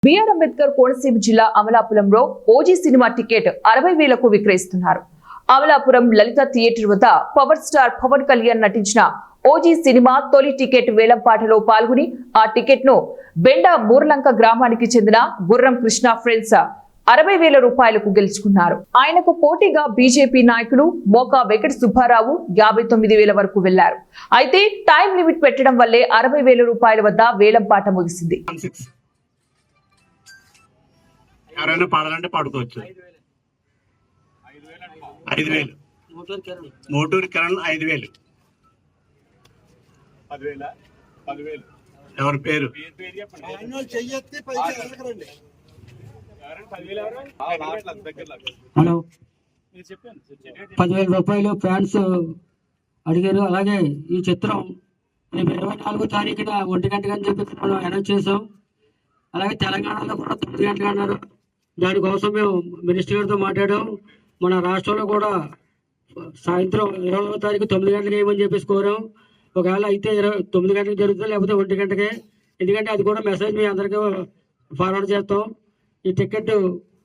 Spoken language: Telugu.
బిఆర్ అంబేద్కర్ కోనసీమ జిల్లా అమలాపురంలో ఓజీ సినిమా టికెట్ 60,000కు విక్రయిస్తున్నారు. అమలాపురం లలిత థియేటర్ వద్ద పవర్ స్టార్ పవన్ కళ్యాణ్ నటించిన ఓజీ సినిమా తొలి టికెట్ వేలంపాటలో పాల్గొని ఆ టికెట్ ను బెండా మూర్లంక గ్రామానికి చెందిన గుర్రం కృష్ణ ఫ్రెండ్స్ 60,000 రూపాయలకు గెలుచుకున్నారు. ఆయనకు పోటీగా బీజేపీ నాయకులు మోకా వెంకట సుబ్బారావు 59,000 వరకు వెళ్లారు. అయితే టైం లిమిట్ పెట్టడం వల్లే 60,000 రూపాయల వద్ద వేలంపాట ముగిసింది. ఎవరైనా పాడాలంటే పాడుకోవచ్చు. 5,000 మోటూరు కిరణ్ 5,000. ఎవరి పేరు? హలో, 10,000 రూపాయలు ఫ్యాన్స్ అడిగారు. అలాగే ఈ చిత్రం రేపు 24వ తారీఖున 1 గంటకి అని చెప్పి మనం అనౌన్స్ చేసాం. అలాగే తెలంగాణలో కూడా 9 గంటలు అన్నారు. దానికోసం మేము మినిస్టర్ గారితో మాట్లాడాం. మన రాష్ట్రంలో కూడా సాయంత్రం 20వ తారీఖు 9 గంటలకు వేయమని చెప్పేసి కోరాం. ఒకవేళ అయితే 9 గంటలకు జరుగుతుంది, లేకపోతే 1 గంటకే. ఎందుకంటే అది కూడా మెసేజ్ మీ అందరికీ ఫార్వర్డ్ చేస్తాం. ఈ టికెట్